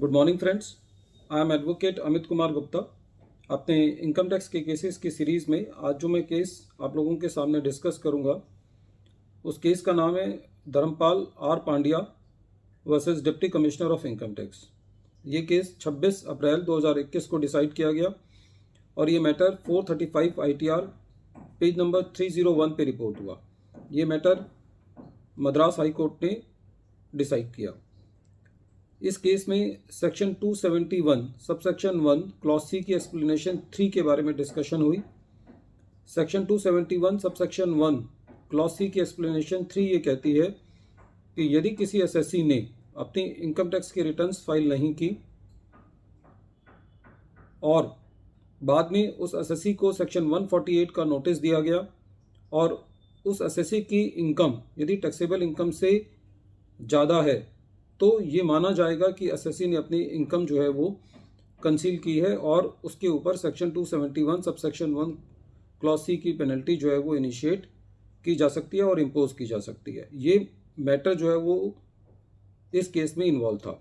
Good morning friends. I am advocate Amit Kumar Gupta. अपने income tax के cases की सीरीज़ में आज जो मैं केस आप लोगों के सामने डिस्कस करूंगा उस केस का नाम है Dharmpal R Pandya versus deputy commissioner of income tax. ये केस 26 अप्रैल 2021 को डिसाइड किया गया और ये मैटर 435 ITR पेज नंबर 301 पे रिपोर्ट हुआ। ये मैटर मद्रास हाई कोर्ट ने डिसाइड किया। इस केस में सेक्शन 271 सबसेक्शन 1 क्लॉज सी की एक्सप्लेनेशन 3 के बारे में डिस्कशन हुई। सेक्शन 271 सबसेक्शन 1 क्लॉज सी की एक्सप्लेनेशन 3 ये कहती है कि यदि किसी एसएससी ने अपनी इनकम टैक्स की रिटर्न्स फाइल नहीं की और बाद में उस एसएससी को सेक्शन 148 का नोटिस दिया गया और उस एसएससी की इनकम यदि टैक्सेबल इनकम से ज़्यादा है तो ये माना जाएगा कि एसएससी ने अपनी इनकम जो है वो कंसील की है और उसके ऊपर सेक्शन 271 सबसेक्शन 1 क्लॉज सी की पेनल्टी जो है वो इनिशिएट की जा सकती है और इम्पोज की जा सकती है। ये मैटर जो है वो इस केस में इन्वॉल्व था।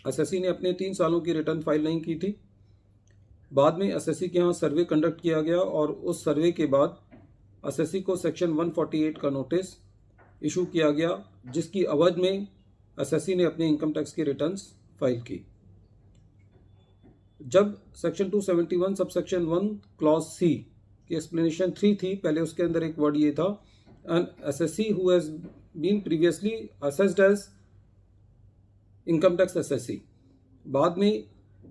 एसएससी ने अपने 3 सालों की रिटर्न फाइल नहीं की थी। बाद में एसएससी के यहाँ सर्वे कंडक्ट किया गया और उस सर्वे के बाद एसएससी को सेक्शन 148 का नोटिस इशू किया गया, जिसकी अवधि में एसएससी ने अपनी इनकम टैक्स की रिटर्न्स फाइल की। जब सेक्शन 271 सबसेक्शन 1 क्लॉज सी की एक्सप्लेनेशन 3 थी, पहले उसके अंदर एक वर्ड ये था, an assessee who has been previously assessed as income tax assessee. बाद में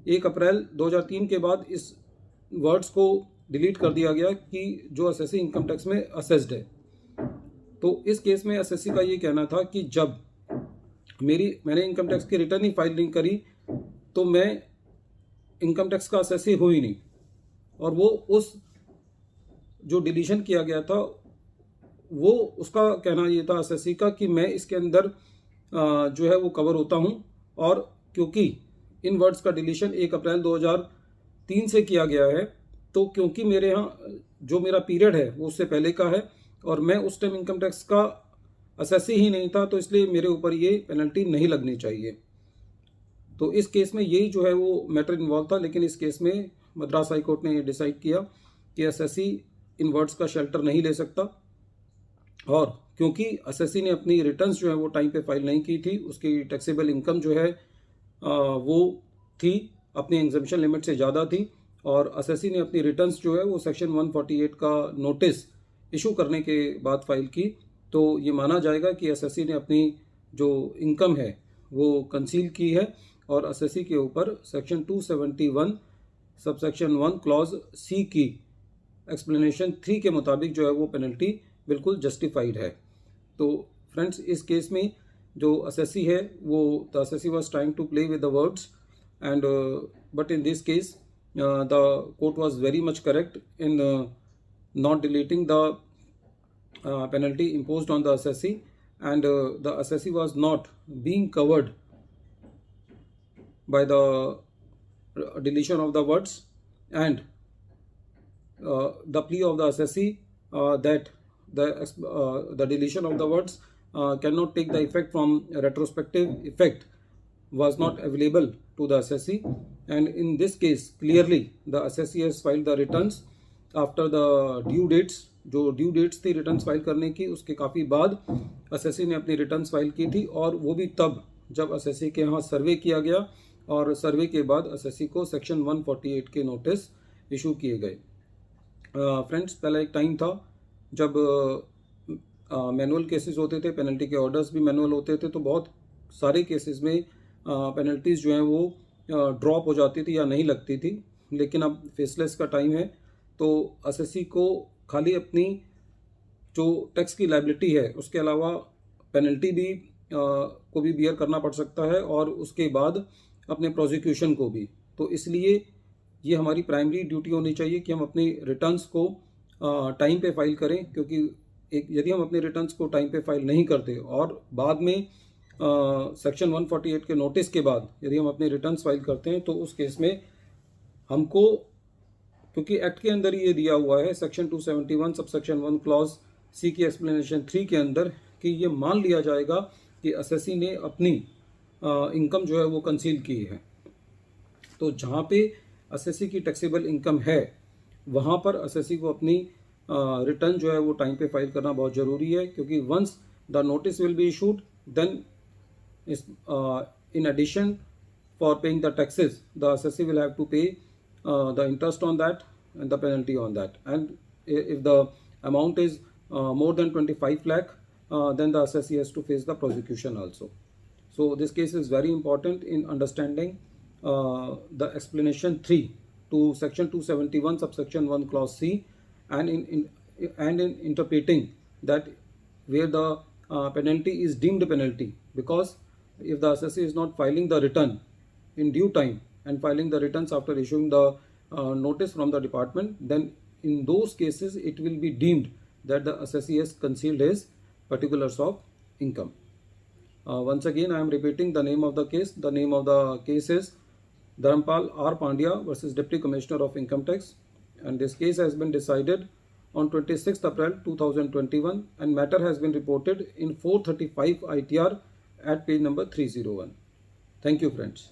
1 अप्रैल 2003 के बाद इस वर्ड्स को डिलीट कर दिया गया कि जो एसएससी इनकम टैक्स में असेस्ड है। तो इस केस में एसएससी का ये कहना था कि जब मैंने इनकम टैक्स की रिटर्न ही फाइल नहीं करी तो मैं इनकम टैक्स का असेसी हो ही नहीं। और वो उस जो डिलीशन किया गया था वो उसका कहना ये था असेसी का कि मैं इसके अंदर जो है वो कवर होता हूँ। और क्योंकि इन वर्ड्स का डिलीशन 1 अप्रैल 2003 से किया गया है तो क्योंकि मेरे यहाँ जो मेरा पीरियड है वो उससे पहले का है और मैं उस टाइम इनकम टैक्स का असेसी ही नहीं था, तो इसलिए मेरे ऊपर ये पेनल्टी नहीं लगनी चाहिए। तो इस केस में यही जो है वो मैटर इन्वॉल्व था। लेकिन इस केस में मद्रास हाई कोर्ट ने ये डिसाइड किया कि एसएससी इन वर्ड्स का शेल्टर नहीं ले सकता और क्योंकि एसएससी ने अपनी रिटर्न्स जो है वो टाइम पे फाइल नहीं की थी, उसकी टैक्सेबल इनकम जो है वो थी अपनी एग्जम्पशन लिमिट से ज़्यादा थी और एसएससी ने अपनी रिटर्न्स जो है वो सेक्शन 148 का नोटिस इशू करने के बाद फाइल की, तो ये माना जाएगा कि एसएससी ने अपनी जो इनकम है वो कंसील की है और एसएससी के ऊपर सेक्शन 271 सबसेक्शन 1 क्लॉज सी की एक्सप्लेनेशन 3 के मुताबिक जो है वो पेनल्टी बिल्कुल जस्टिफाइड है। तो फ्रेंड्स, इस केस में जो एसएससी है वो the assessee was trying to play with the words and but in this case the court was very much correct in not deleting the penalty imposed on the assessee, and the assessee was not being covered by the deletion of the words, and the plea of the assessee that the deletion of the words cannot take the effect from retrospective effect was not available to the assessee, and in this case clearly the assessee has filed the returns after the due dates. जो due dates थी returns file करने की उसके काफ़ी बाद SSC ने अपनी returns file की थी और वो भी तब जब एसएससी के यहाँ सर्वे किया गया और सर्वे के बाद एसएससी को सेक्शन 148 के नोटिस इशू किए गए। फ्रेंड्स, पहला एक टाइम था जब मैनुअल केसेस होते थे, पेनल्टी के ऑर्डर्स भी मैनुअल होते थे, तो बहुत सारे केसेस में पेनल्टीज़ जो हैं वो ड्रॉप हो जाती थी या नहीं लगती थी। लेकिन अब फेसलेस का टाइम है तो एसएससी को खाली अपनी जो टैक्स की लायबिलिटी है उसके अलावा पेनल्टी भी को भी बियर करना पड़ सकता है और उसके बाद अपने प्रोसिक्यूशन को भी। तो इसलिए ये हमारी प्राइमरी ड्यूटी होनी चाहिए कि हम अपनी रिटर्न्स को टाइम पे फाइल करें, क्योंकि यदि हम अपने रिटर्न्स को टाइम पे फाइल नहीं करते और बाद में सेक्शन 148 के नोटिस के बाद यदि हम अपने रिटर्न्स फाइल करते हैं तो उस केस में हमको, क्योंकि एक्ट के अंदर ये दिया हुआ है सेक्शन 271 सबसेक्शन 1 क्लॉज सी की एक्सप्लेनेशन 3 के अंदर कि ये मान लिया जाएगा कि एसएससी ने अपनी इनकम जो है वो कंसील की है। तो जहाँ पे एसएससी की टैक्सेबल इनकम है वहाँ पर एसएससी को अपनी रिटर्न जो है वो टाइम पे फाइल करना बहुत ज़रूरी है, क्योंकि once the notice will be issued then in addition for paying the taxes, the assessee will have to pay the interest on that and the penalty on that. And if the amount is more than 25 lakh, then the assessee has to face the prosecution also. So this case is very important in understanding the explanation 3 to section 271 subsection 1 clause C, and in interpreting that where the penalty is deemed penalty, because if the assessee is not filing the return in due time and filing the returns after issuing the notice from the department, then in those cases it will be deemed that the assessee has concealed his particulars of income. Once again, I am repeating the name of the case. The name of the case is Dharampal R. Pandya versus Deputy Commissioner of Income Tax, and this case has been decided on 26th April 2021, and matter has been reported in 435 ITR at page number 301. Thank you, friends.